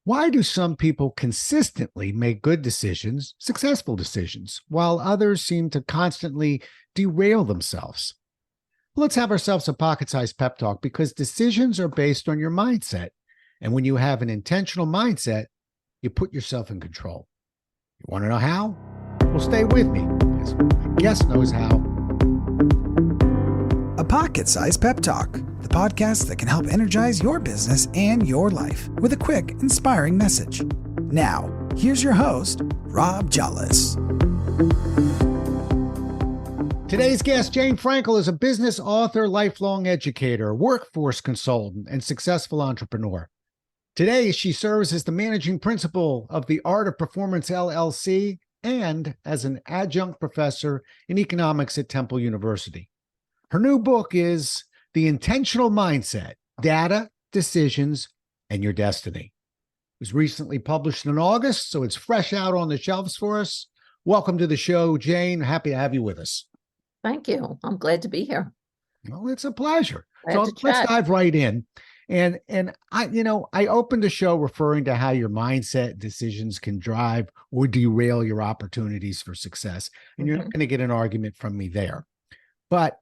Why do some people consistently make good decisions, successful decisions, while others seem to constantly derail themselves? Let's have ourselves a pocket sized pep talk because decisions are based on your mindset. And when you have an intentional mindset, you put yourself in control. You want to know how? Well, stay with me because my guest knows how. A Pocket Sized Pep Talk, the podcast that can help energize your business and your life with a quick, inspiring message. Now, here's your host, Rob Jollis. Today's guest, Jane Frankel, is a business author, lifelong educator, workforce consultant, and successful entrepreneur. Today, she serves as the managing principal of the Art of Performance LLC and as an adjunct professor in economics at Temple University. Her new book is The Intentional Mindset, Data, Decisions, and Your Destiny. It was recently published in August, so it's fresh out on the shelves for us. Welcome to the show, Jane. Happy to have you with us. Thank you. I'm glad to be here. Well, it's a pleasure. Glad So to let's chat. dive right in. And I opened the show referring to how your mindset decisions can drive or derail your opportunities for success. And you're not going to get an argument from me there. But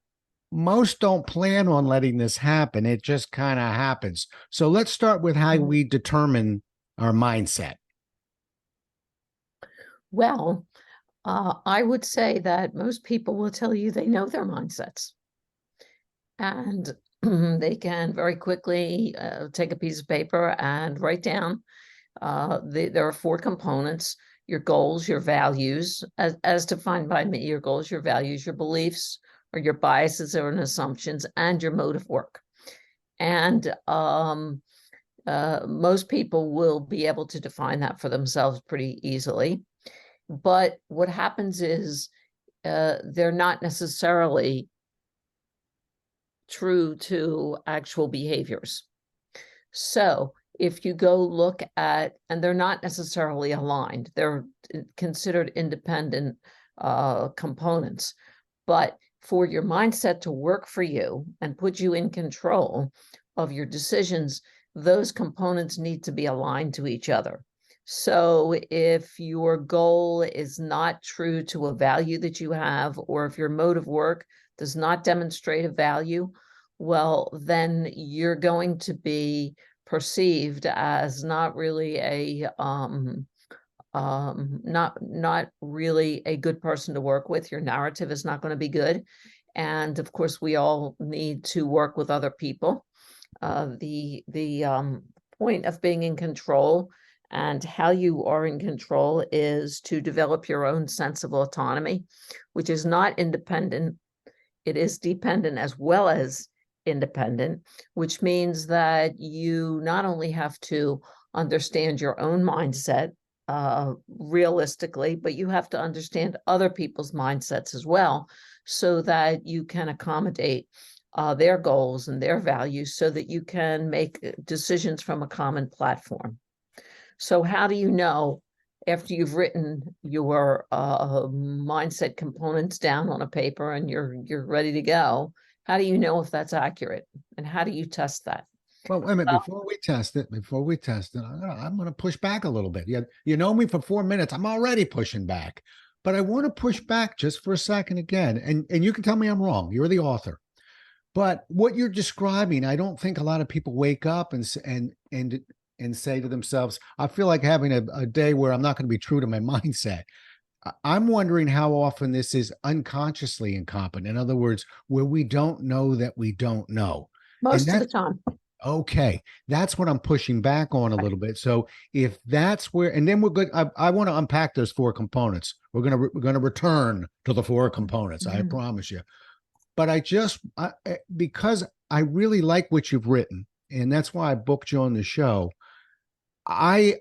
most don't plan on letting this happen. It just kind of happens. So let's start with how we determine our mindset. Well, I would say that most people will tell you they know their mindsets. And they can very quickly take a piece of paper and write down. There are 4 components: your goals, your values, as defined by me, your goals, your values, your beliefs, or your biases or assumptions, and your mode of work. And most people will be able to define that for themselves pretty easily. But what happens is they're not necessarily true to actual behaviors. So if you go look at, and they're not necessarily aligned, they're considered independent components. But for your mindset to work for you and put you in control of your decisions, those components need to be aligned to each other. So if your goal is not true to a value that you have, or if your mode of work does not demonstrate a value, well, then you're going to be perceived as not really a not really a good person to work with. Your narrative is not going to be good. And of course, we all need to work with other people. The point of being in control and how you are in control is to develop your own sense of autonomy, which is not independent. It is dependent as well as independent, which means that you not only have to understand your own mindset realistically, but you have to understand other people's mindsets as well, so that you can accommodate their goals and their values so that you can make decisions from a common platform. So how do you know, after you've written your mindset components down on a paper and you're ready to go, how do you know if that's accurate? And how do you test that? Well, wait a minute, before we test it, I'm going to push back a little bit. You know me for 4 minutes. I'm already pushing back, but I want to push back just for a second again. And you can tell me I'm wrong. You're the author. But what you're describing, I don't think a lot of people wake up and say to themselves, I feel like having a day where I'm not going to be true to my mindset. I'm wondering how often this is unconsciously incompetent. In other words, where we don't know that we don't know. Most of the time. Okay. That's what I'm pushing back on a little bit. So if that's where, and then we're good. I want to unpack those 4 components. We're going to return to the 4 components. I promise you. But because I really like what you've written, and that's why I booked you on the show. I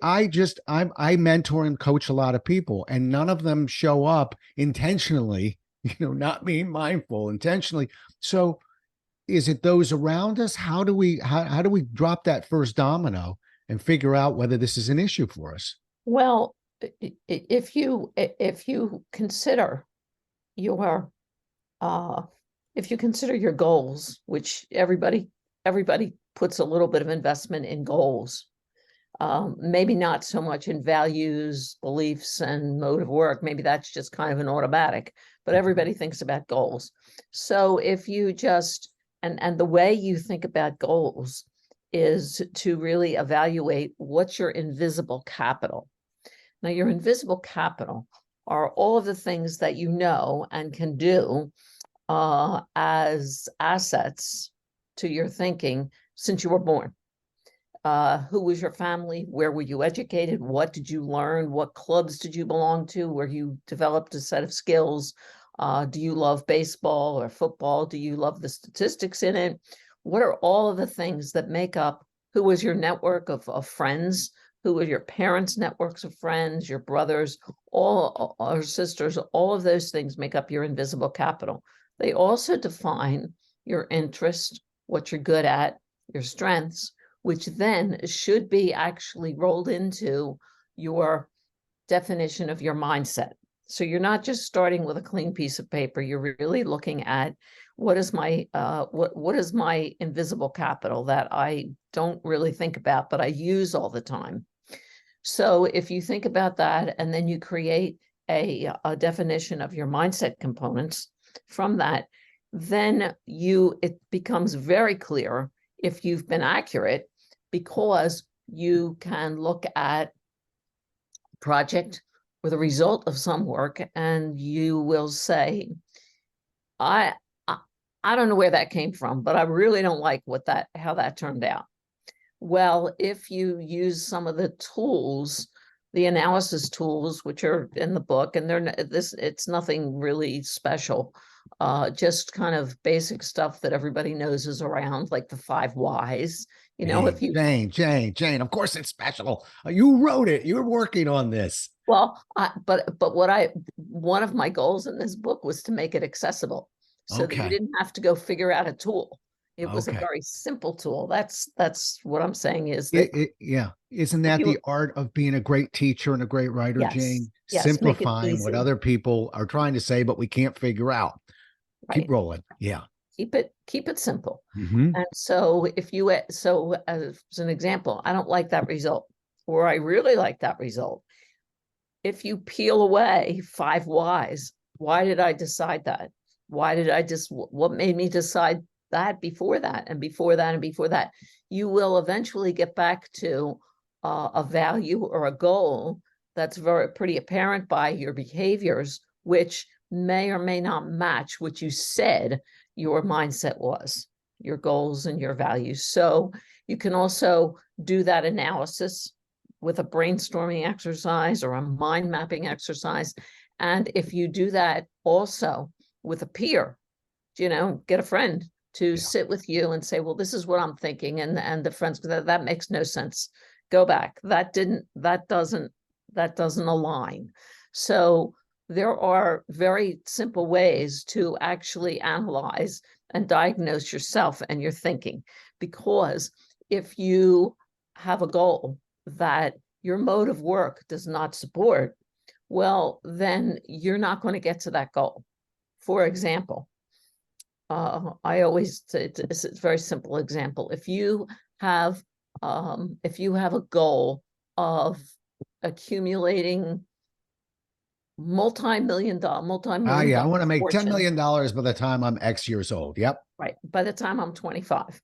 mentor and coach a lot of people, and none of them show up intentionally, not being mindful intentionally. So is it those around us? How do we drop that first domino and figure out whether this is an issue for us? Well, if you consider your goals, which everybody puts a little bit of investment in goals, maybe not so much in values, beliefs, and mode of work. Maybe that's just kind of an automatic, but everybody thinks about goals. So if you just, and the way you think about goals is to really evaluate what's your invisible capital. Now, your invisible capital are all of the things that you know and can do as assets to your thinking since you were born. Who was your family? Where were you educated? What did you learn? What clubs did you belong to where you developed a set of skills? Do you love baseball or football? Do you love the statistics in it? What are all of the things that make up who was your network of friends? Who were your parents' networks of friends, your brothers, all or sisters? All of those things make up your invisible capital. They also define your interest, what you're good at, your strengths, which then should be actually rolled into your definition of your mindset. So you're not just starting with a clean piece of paper. You're really looking at what is my invisible capital that I don't really think about, but I use all the time. So if you think about that, and then you create a definition of your mindset components from that, then it becomes very clear if you've been accurate, because you can look at a project or the result of some work, and you will say, I don't know where that came from, but I really don't like how that turned out. Well, if you use some of the tools, the analysis tools, which are in the book, and it's nothing really special, just kind of basic stuff that everybody knows is around, like the 5 whys. You know, if you Jane, of course it's special. You wrote it. You're working on this. Well, but one of my goals in this book was to make it accessible, so that you didn't have to go figure out a tool. It was a very simple tool. That's what I'm saying is that Isn't that the art of being a great teacher and a great writer, yes, Jane? Yes, simplifying what other people are trying to say, but we can't figure out. Right. Keep rolling. Yeah. Keep it simple. Mm-hmm. And so as an example, I don't like that result, or I really like that result. If you peel away 5 whys, why did I decide that? What made me decide that before that and before that and before that? You will eventually get back to a value or a goal that's pretty apparent by your behaviors, which may or may not match what you said your mindset was, your goals and your values. So you can also do that analysis with a brainstorming exercise or a mind mapping exercise. And if you do that also with a peer, get a friend to sit with you and say, well, this is what I'm thinking. And the friends, that makes no sense. Go back. That doesn't align. So there are very simple ways to actually analyze and diagnose yourself and your thinking, because if you have a goal that your mode of work does not support, well, then you're not going to get to that goal. For example, I always say it's a very simple example. If you have a goal of accumulating multi-million I want to make $10 million by the time I'm X years old. Yep. Right. By the time I'm 25.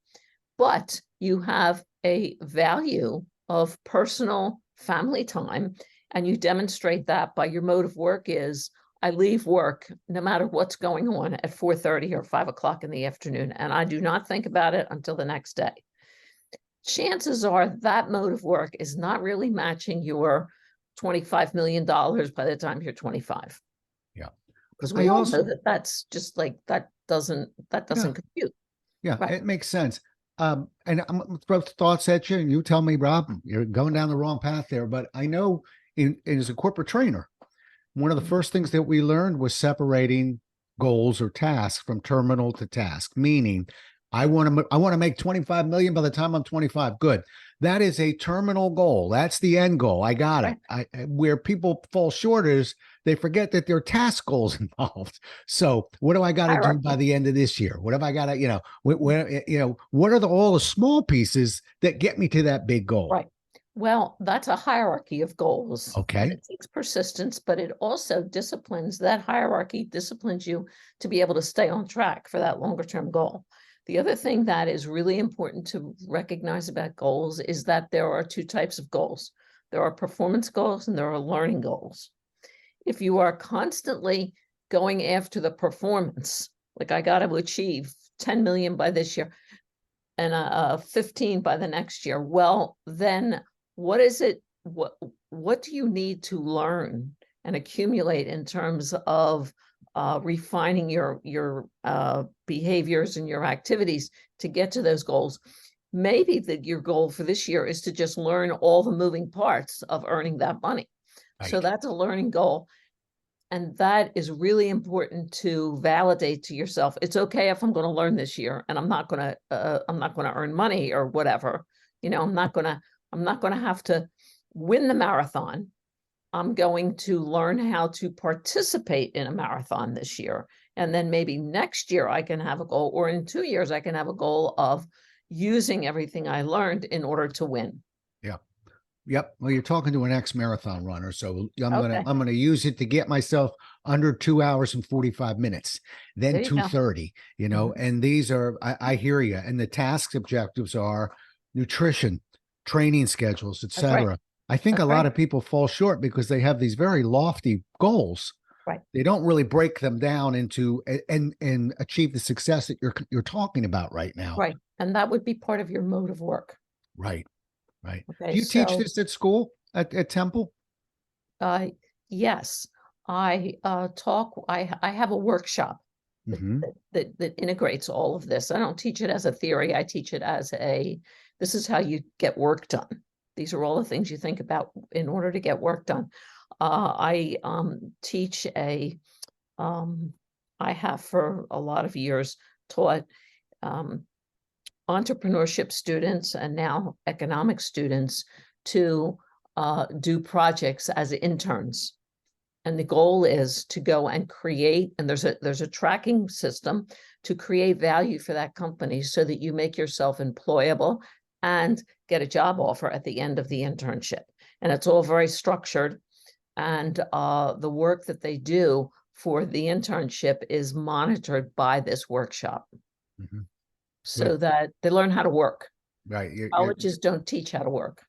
But you have a value of personal family time, and you demonstrate that by your mode of work is, I leave work no matter what's going on at 4:30 or 5 o'clock in the afternoon, and I do not think about it until the next day. Chances are that mode of work is not really matching your $25 million by the time you're 25. Yeah. Because we all know that that's just like, that doesn't compute. Yeah, right. It makes sense. And I'm going to throw thoughts at you, and you tell me, Rob, you're going down the wrong path there. But I know as a corporate trainer, one of the first things that we learned was separating goals or tasks from terminal to task, meaning I want to make 25 million by the time I'm 25. Good. That is a terminal goal. That's the end goal. I got it. Where people fall short is they forget that there are task goals involved. So what do I got to do by the end of this year? What have I got to, what are all the small pieces that get me to that big goal? Right. Well, that's a hierarchy of goals. And Okay. it takes persistence, but it also disciplines, that hierarchy disciplines you to be able to stay on track for that longer term goal. The other thing that is really important to recognize about goals is that there are two types of goals. There are performance goals and there are learning goals. If you are constantly going after the performance, like I got to achieve 10 million by this year and 15 by the next year, well, then what is it? What do you need to learn and accumulate in terms of refining your behaviors and your activities to get to those goals? Maybe your goal for this year is to just learn all the moving parts of earning that money. So Right. that's a learning goal. And that is really important to validate to yourself. It's okay if I'm going to learn this year and I'm not going to earn money or whatever. I'm not going to have to win the marathon. I'm going to learn how to participate in a marathon this year. And then maybe next year I can have a goal, or in 2 years I can have a goal of using everything I learned in order to win. Yeah. Yep. Well, you're talking to an ex-marathon runner, so Okay. I'm gonna use it to get myself under 2 hours and 45 minutes, then There you go. 2:30. Mhm. And these are I hear you. And the task objectives are nutrition, training schedules, That's right. etc. I think a That's lot right. of people fall short because they have these very lofty goals. Right. They don't really break them down into and achieve the success that you're talking about right now. Right. And that would be part of your mode of work. Right. Right. Okay. Do you teach So this at school at Temple? yes, I have a workshop that, Hmm. that integrates all of this. I don't teach it as a theory. I teach it as this is how you get work done. These are all the things you think about in order to get work done. I teach I have for a lot of years taught um, entrepreneurship students and now economic students to do projects as interns. And the goal is to go and create, and there's a tracking system to create value for that company so that you make yourself employable and get a job offer at the end of the internship. And it's all very structured. And the work that they do for the internship is monitored by this workshop Hmm. so Good. that they learn how to work. Right. Colleges don't teach how to work.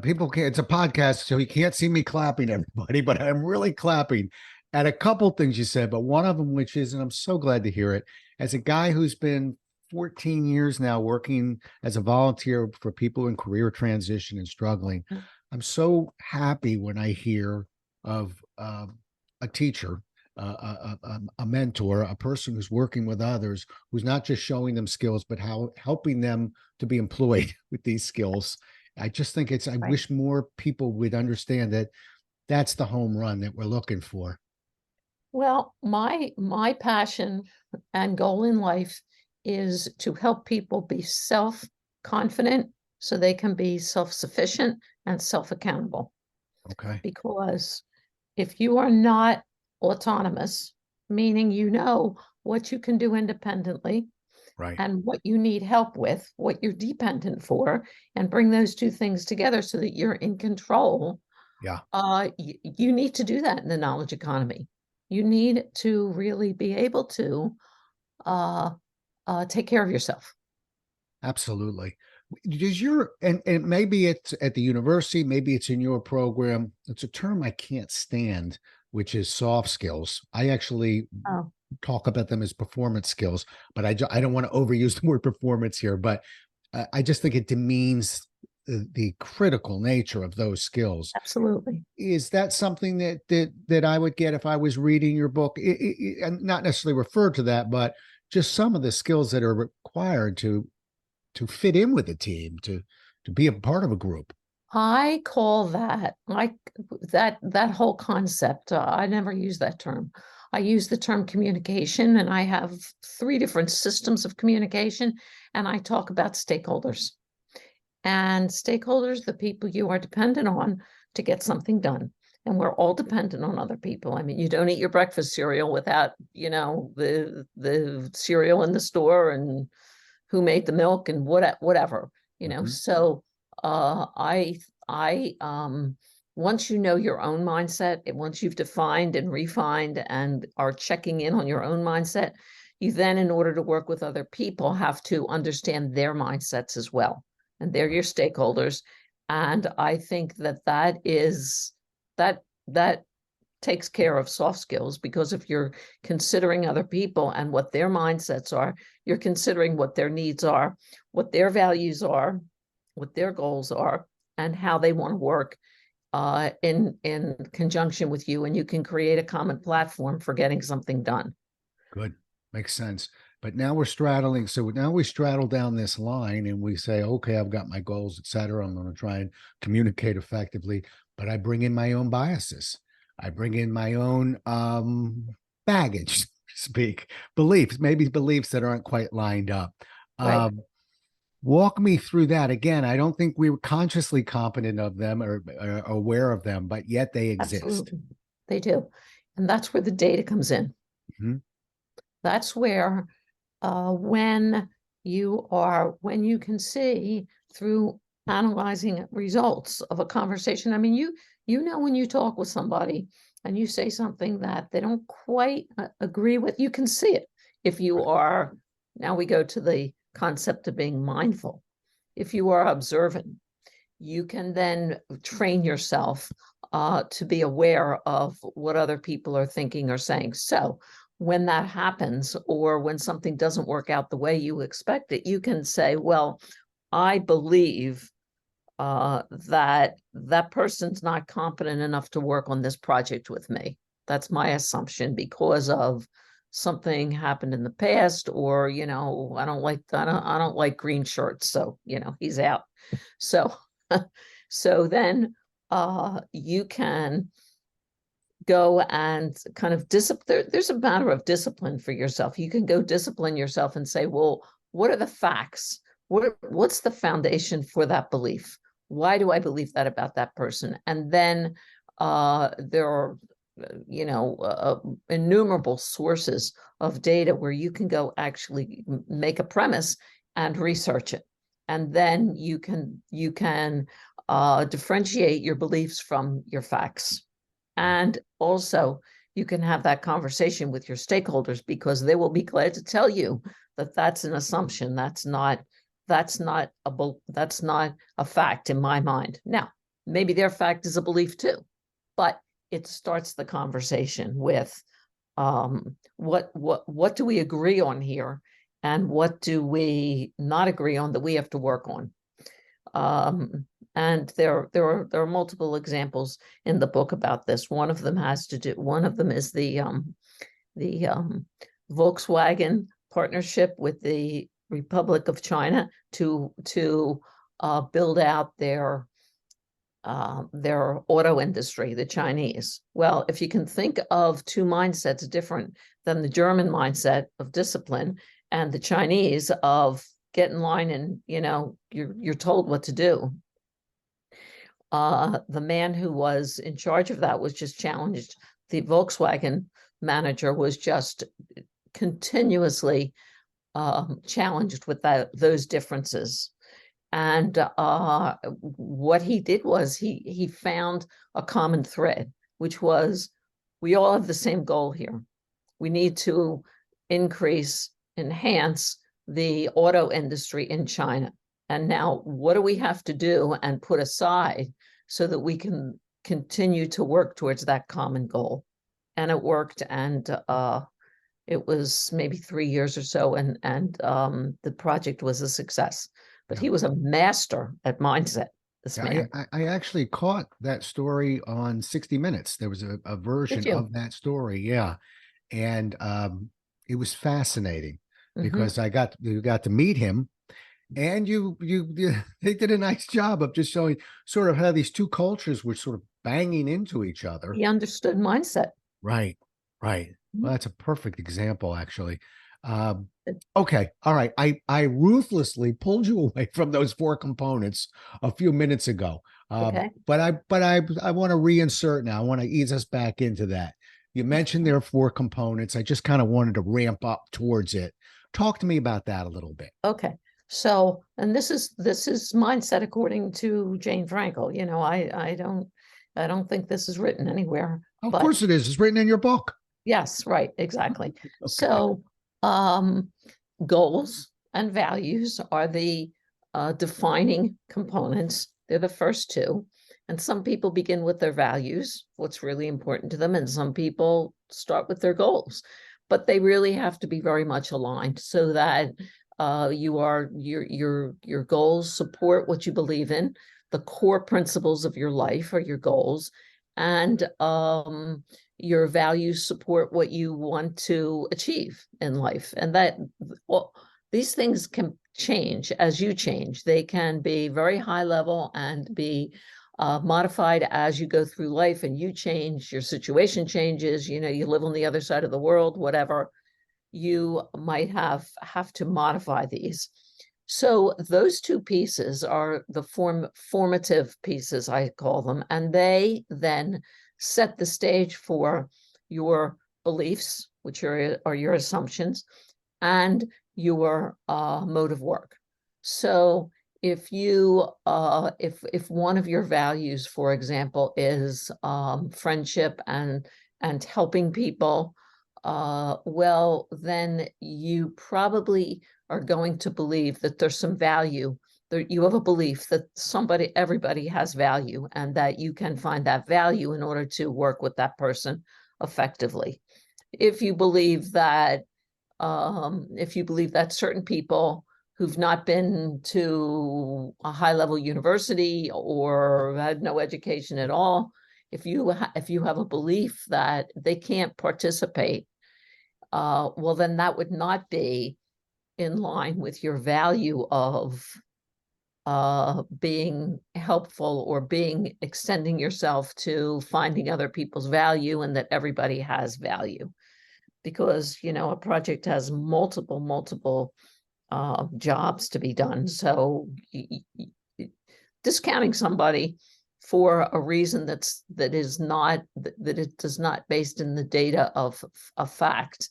People can't, it's a podcast, so you can't see me clapping, everybody, but I'm really clapping at a couple things you said, but one of them, which is, and I'm so glad to hear it, as a guy who's been 14 years now working as a volunteer for people in career transition and struggling, Mm. I'm so happy when I hear of a teacher, a mentor, a person who's working with others, who's not just showing them skills, but how helping them to be employed with these skills. I just think I Right. wish more people would understand that that's the home run that we're looking for. Well, my passion and goal in life is to help people be self-confident so they can be self-sufficient and self-accountable. Okay. Because if you are not autonomous, meaning you know what you can do independently Right. and what you need help with, what you're dependent for, and bring those two things together so that you're in control, Yeah. you need to do that in the knowledge economy. You need to really be able to uh, take care of yourself. Absolutely. Does and maybe it's at the university, maybe it's in your program. It's a term I can't stand, which is soft skills. I actually Oh, talk about them as performance skills, but I don't want to overuse the word performance here, but I just think it demeans the critical nature of those skills. absolutely. Is that something that I would get if I was reading your book? And not necessarily refer to that, but just some of the skills that are required to fit in with a team, to be a part of a group. I call that like that whole concept. I never use that term. I use the term communication, and I have 3 different systems of communication, and I talk about stakeholders. And stakeholders, the people you are dependent on to get something done. And we're all dependent on other people. I mean, you don't eat your breakfast cereal without, the cereal in the store and who made the milk and whatever. Mhm. So I once you know your own mindset, and once you've defined and refined and are checking in on your own mindset, you then, in order to work with other people, have to understand their mindsets as well. And they're your stakeholders. And I think that takes care of soft skills, because if you're considering other people and what their mindsets are, you're considering what their needs are, what their values are, what their goals are, and how they want to work in conjunction with you, and you can create a common platform for getting something done. Good. Makes sense. But now we're straddling. So now we straddle down this line and we say, okay, I've got my goals, et cetera. I'm going to try and communicate effectively, but I bring in my own biases. I bring in my own baggage, so to speak, beliefs, maybe beliefs that aren't quite lined up. Right. Walk me through that. Again, I don't think we were consciously competent of them or aware of them, but yet they exist. Absolutely. They do. And that's where the data comes in. Mhm. That's where when you can see through analyzing results of a conversation. I mean, you know, when you talk with somebody and you say something that they don't quite agree with, you can see it. If you are, now we go to the concept of being mindful. If you are observant, you can then train yourself to be aware of what other people are thinking or saying. So when that happens, or when something doesn't work out the way you expect it, you can say, well, I believe that person's not competent enough to work on this project with me. That's my assumption, because of something happened in the past, or, you know, I don't like green shirts, so, you know, he's out. So so then you can go and kind of discipline. There's a matter of discipline for yourself. You can go discipline yourself and say, well, what are the facts? What's the foundation for that belief? Why do I believe that about that person? And then there are, you know, innumerable sources of data where you can go actually make a premise and research it. And then you can differentiate your beliefs from your facts. And also, you can have that conversation with your stakeholders, because they will be glad to tell you that that's an assumption. That's not a fact in my mind. Now, maybe their fact is a belief too, but it starts the conversation with what do we agree on here, and what do we not agree on that we have to work on. And there are multiple examples in the book about this. One of them is the Volkswagen partnership with the Republic of China to build out their auto industry, the Chinese. Well, if you can think of two mindsets different than the German mindset of discipline and the Chinese of get in line and, you know, you're told what to do. The man who was in charge of that was just challenged. The Volkswagen manager was just continuously challenged with those differences. And what he did was he found a common thread, which was, we all have the same goal here. We need to enhance the auto industry in China. And now what do we have to do and put aside so that we can continue to work towards that common goal? And it worked. And it was maybe 3 years or so, and the project was a success. But he was a master at mindset, this man. I actually caught that story on 60 Minutes. There was a version of that story. Yeah. And it was fascinating because you got to meet him, and they did a nice job of just showing sort of how these two cultures were sort of banging into each other. He understood mindset. Right. Well, that's a perfect example, actually. Okay. All right. I ruthlessly pulled you away from those 4 components a few minutes ago. Okay. But I want to reinsert now. I want to ease us back into that. You mentioned there are 4 components. I just kind of wanted to ramp up towards it. Talk to me about that a little bit. Okay. So, and this is mindset according to Jane Frankel. You know, I don't think this is written anywhere, Of but course it is. It's written in your book. yes, right, exactly. Okay. So, goals and values are the defining components. They're the first two. And some people begin with their values, what's really important to them, and some people start with their goals. But they really have to be very much aligned so that your goals support what you believe in. The core principles of your life are your goals, and your values support what you want to achieve in life. And that, well, these things can change as you change. They can be very high level and be modified as you go through life, and you change, your situation changes, you know, you live on the other side of the world, whatever, you might have to modify these. So those two pieces are the formative pieces, I call them, and they then set the stage for your beliefs, which are your assumptions, and your mode of work. So if you if one of your values, for example, is friendship and helping people, well, then you probably are going to believe that there's some value. You have a belief that everybody has value, and that you can find that value in order to work with that person effectively. If you believe that certain people who've not been to a high-level university or had no education at all, if you have a belief that they can't participate, well, then that would not be in line with your value of being helpful or extending yourself to finding other people's value, and that everybody has value. Because, you know, a project has multiple jobs to be done. So discounting somebody for a reason that is not based in the data of a fact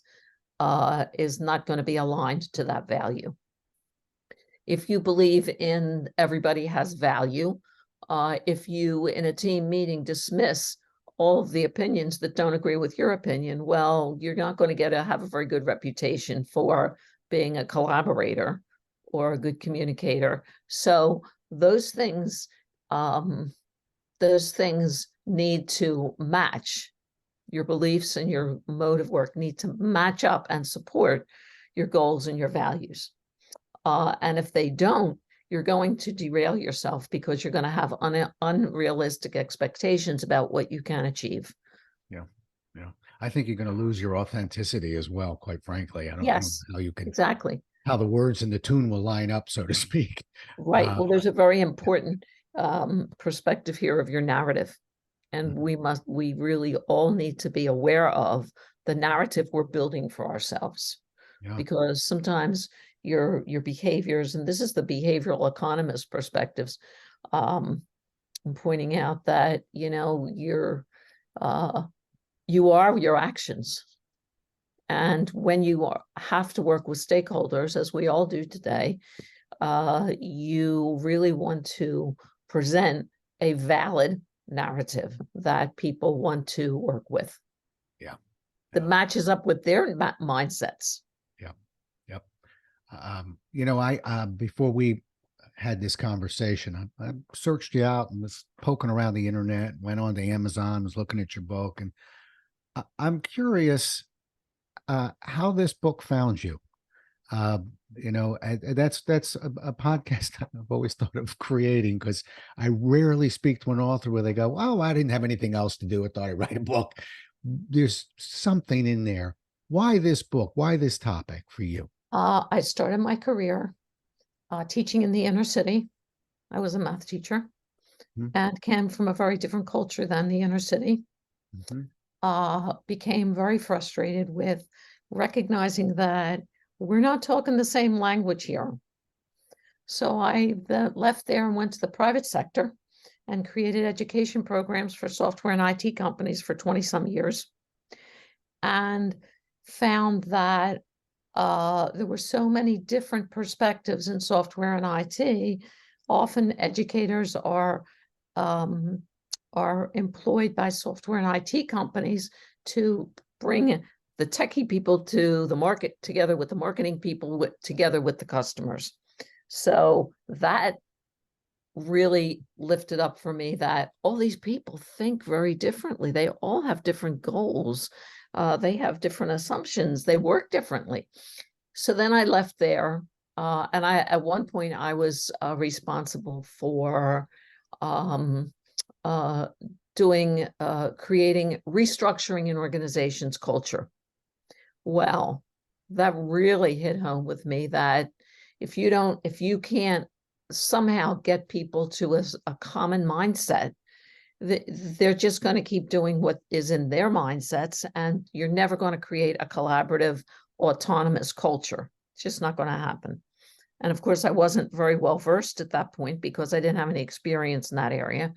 is not going to be aligned to that value. If you believe in everybody has value, if you in a team meeting dismiss all of the opinions that don't agree with your opinion, well, you're not going to have a very good reputation for being a collaborator or a good communicator. So those things need to match. Your beliefs and your mode of work need to match up and support your goals and your values. And if they don't, you're going to derail yourself, because you're going to have unrealistic expectations about what you can achieve. Yeah. I think you're going to lose your authenticity as well, quite frankly. I don't know how you can, exactly, how the words and the tune will line up, so to speak. Right. Well, there's a very important perspective here of your narrative. And we really all need to be aware of the narrative we're building for ourselves. Yeah. Because sometimes your behaviors, and this is the behavioral economist perspectives, I'm pointing out that, you know, you are your actions. And when you have to work with stakeholders, as we all do today, you really want to present a valid narrative that people want to work with. Yeah. That matches up with their mindsets. Yep. You know, before we had this conversation, I searched you out and was poking around the internet, went on to Amazon, was looking at your book, and I'm curious how this book found you. You know, that's a podcast I've always thought of creating, because I rarely speak to an author where they go, "Oh, I didn't have anything else to do. I thought I'd write a book." There's something in there. Why this book? Why this topic for you? I started my career teaching in the inner city. I was a math teacher and came from a very different culture than the inner city. Became very frustrated with recognizing that we're not talking the same language here. So I left there and went to the private sector and created education programs for software and IT companies for 20 some years, and found that there were so many different perspectives in software and IT. Often educators are employed by software and IT companies to bring the techie people to the market together with the marketing people together with the customers. So that really lifted up for me that all these people think very differently. They all have different goals. They have different assumptions. They work differently. So then I left there. And at one point I was responsible for creating restructuring an organization's culture. Well, that really hit home with me that if you can't somehow get people to a common mindset, they're just going to keep doing what is in their mindsets, and you're never going to create a collaborative, autonomous culture. It's just not going to happen. And of course, I wasn't very well versed at that point because I didn't have any experience in that area.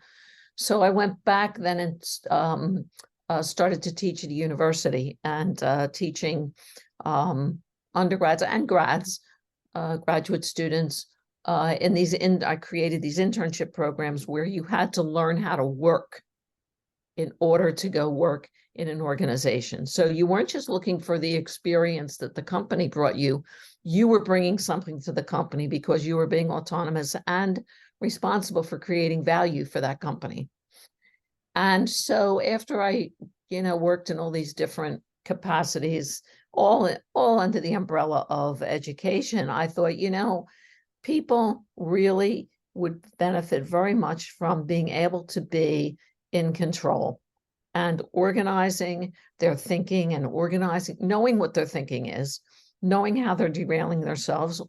So I went back then and started to teach at a university and teaching undergrads and grads, graduate students I created these internship programs where you had to learn how to work in order to go work in an organization. So you weren't just looking for the experience that the company brought you. You were bringing something to the company because you were being autonomous and responsible for creating value for that company. And so after I, worked in all these different capacities, all under the umbrella of education, I thought, people really would benefit very much from being able to be in control and organizing their thinking and knowing what their thinking is, knowing how they're derailing themselves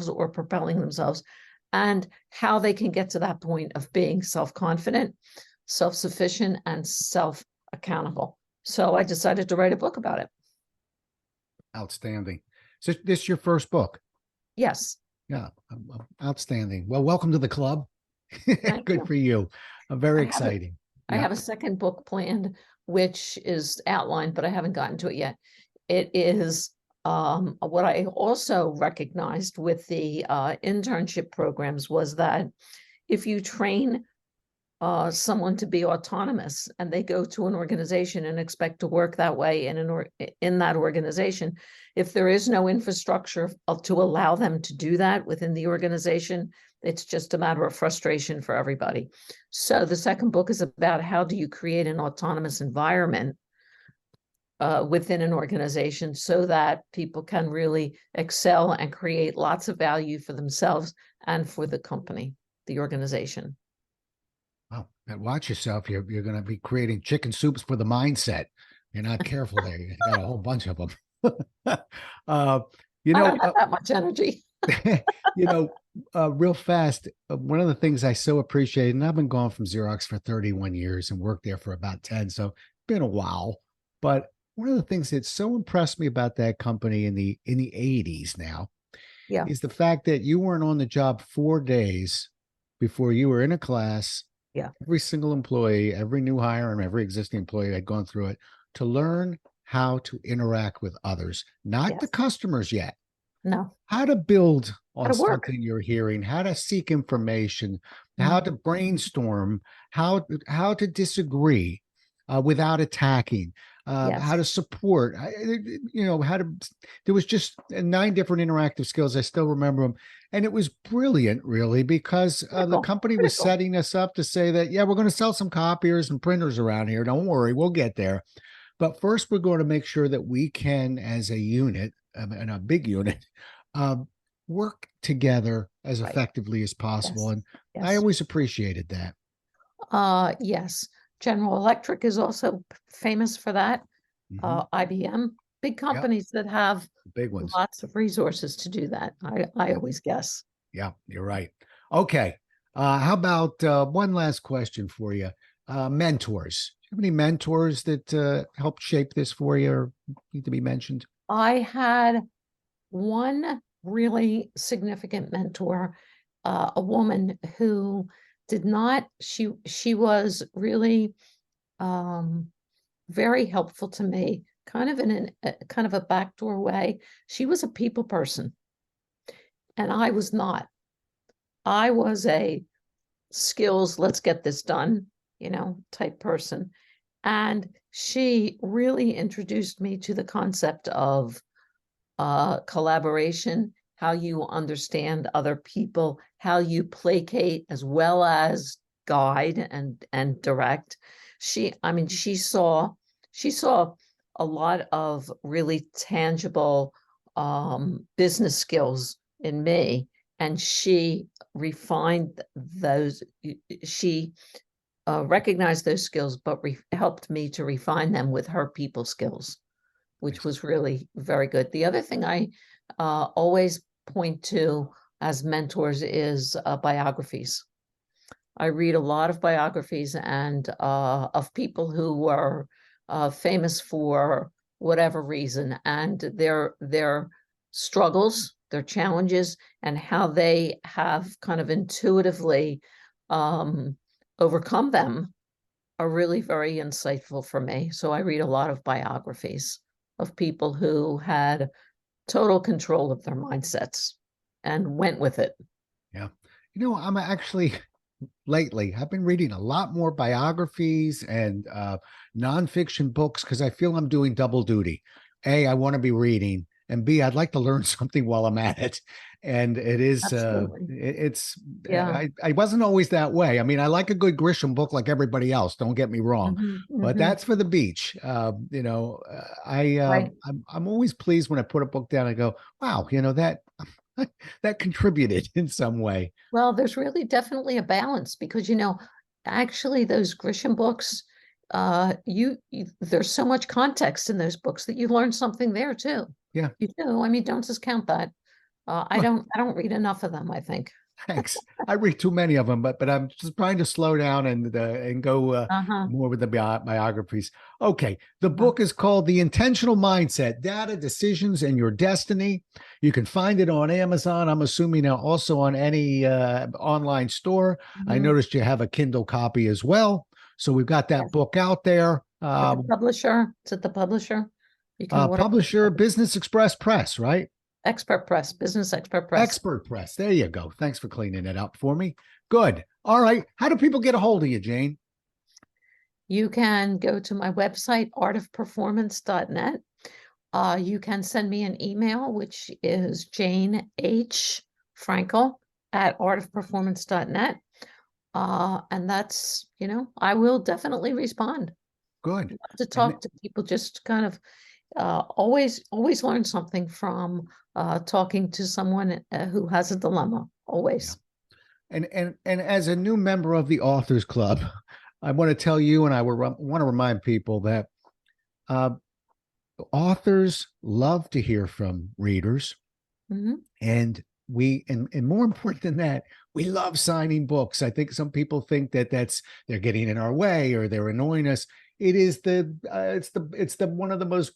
or propelling themselves, and how they can get to that point of being self-confident, self-sufficient, and self-accountable. So I decided to write a book about it. Outstanding. So this is your first book? Yes. Yeah. Outstanding. Well, welcome to the club. Good you. For you. Very exciting. I have a second book planned, which is outlined, but I haven't gotten to it yet. It is what I also recognized with the internship programs was that if you train someone to be autonomous and they go to an organization and expect to work that way in that organization, if there is no infrastructure to allow them to do that within the organization, it's just a matter of frustration for everybody. So the second book is about how do you create an autonomous environment within an organization so that people can really excel and create lots of value for themselves and for the company, the organization. Wow. Watch yourself. You're going to be creating chicken soups for the mindset. You're not careful there. You got a whole bunch of them. I don't have that much energy. Real fast, one of the things I so appreciate, and I've been gone from Xerox for 31 years and worked there for about 10, so it's been a while. But one of the things that so impressed me about that company in the 80s now is the fact that you weren't on the job 4 days before you were in a class. Yeah. Every single employee, every new hire, and every existing employee had gone through it to learn how to interact with others, not the customers yet. No. How to build on something you're hearing, how to seek information, how to brainstorm, how to disagree without attacking, how to support, there was just 9 different interactive skills. I still remember them. And it was brilliant, really, because the company was setting us up to say that, we're going to sell some copiers and printers around here. Don't worry, we'll get there. But first, we're going to make sure that we can, as a unit, and a big unit, work together as effectively as possible. And I always appreciated that. Yes. General Electric is also famous for that. IBM, big companies that have big ones, lots of resources to do that. I always guess. Yeah, you're right. Okay. How about one last question for you? Mentors. Do you have any mentors that helped shape this for you or need to be mentioned? I had one really significant mentor, a woman who she was really very helpful to me kind of in kind of a backdoor way. She was a people person, and I was not. I was a skills, let's get this done, type person. And she really introduced me to the concept of collaboration, how you understand other people, how you placate as well as guide and direct. She saw a lot of really tangible business skills in me, and she refined those. She recognized those skills, but helped me to refine them with her people skills, which was really very good. The other thing I always point to as mentors is biographies. I read a lot of biographies and of people who were famous for whatever reason, and their struggles, their challenges, and how they have kind of intuitively overcome them are really very insightful for me. So I read a lot of biographies of people who had total control of their mindsets and went with it. Yeah. I'm actually lately, I've been reading a lot more biographies and nonfiction books because I feel I'm doing double duty. A, I want to be reading, and B, I'd like to learn something while I'm at it. And it is, I wasn't always that way. I mean, I like a good Grisham book like everybody else, don't get me wrong, but that's for the beach. Right. I'm always pleased when I put a book down. I go, wow, that contributed in some way. Well, there's really definitely a balance because, actually those Grisham books, there's so much context in those books that you learn something there too. Yeah. You do. I mean, don't discount that. I don't read enough of them, I think. Thanks. I read too many of them, but I'm just trying to slow down and go more with the biographies. Okay. The book is called The Intentional Mindset, Data, Decisions, and Your Destiny. You can find it on Amazon. I'm assuming now also on any online store. I noticed you have a Kindle copy as well. So we've got that book out there. The publisher? Is it the publisher? You can order publisher, Business Express Press, right? Expert Press, Business Expert Press. Expert Press. There you go. Thanks for cleaning it up for me. Good. All right. How do people get a hold of you, Jane? You can go to my website, artofperformance.net. You can send me an email, which is Jane H. Frankel at artofperformance.net. And that's, I will definitely respond. Good. I love to talk to people, just kind of always learn something from talking to someone who has a dilemma, always. Yeah. And as a new member of the Authors Club, I want to tell you, and I want to remind people that authors love to hear from readers. And and more important than that, we love signing books. I think some people think that they're getting in our way or they're annoying us. It is it's one of the most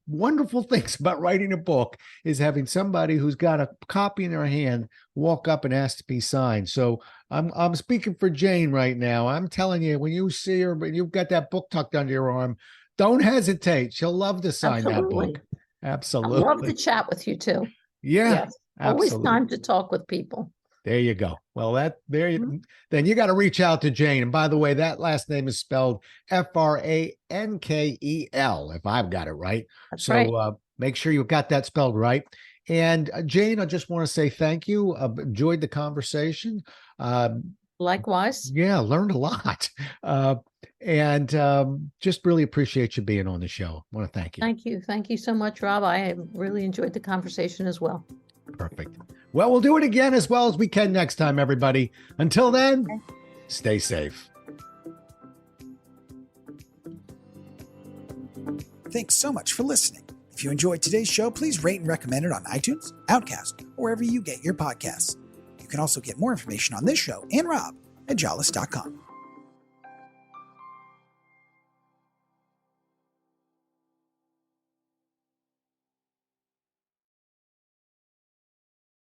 wonderful things about writing a book is having somebody who's got a copy in their hand walk up and ask to be signed. So I'm speaking for Jane right now. I'm telling you, when you see her, when you've got that book tucked under your arm, don't hesitate. She'll love to sign that book. Absolutely. I love to chat with you too. Yeah. Yes. Always time to talk with people. There you go. Well, then you got to reach out to Jane. And by the way, that last name is spelled Frankel, if I've got it right. That's right. Make sure you got that spelled right. And Jane, I just want to say thank you. I've enjoyed the conversation. Likewise. Yeah, learned a lot. And just really appreciate you being on the show. I want to thank you. Thank you. Thank you so much, Rob. I really enjoyed the conversation as well. Perfect. Well, we'll do it again as well as we can next time, everybody. Until then, stay safe. Thanks so much for listening. If you enjoyed today's show, please rate and recommend it on iTunes, Outcast, or wherever you get your podcasts. You can also get more information on this show and Rob at jollis.com.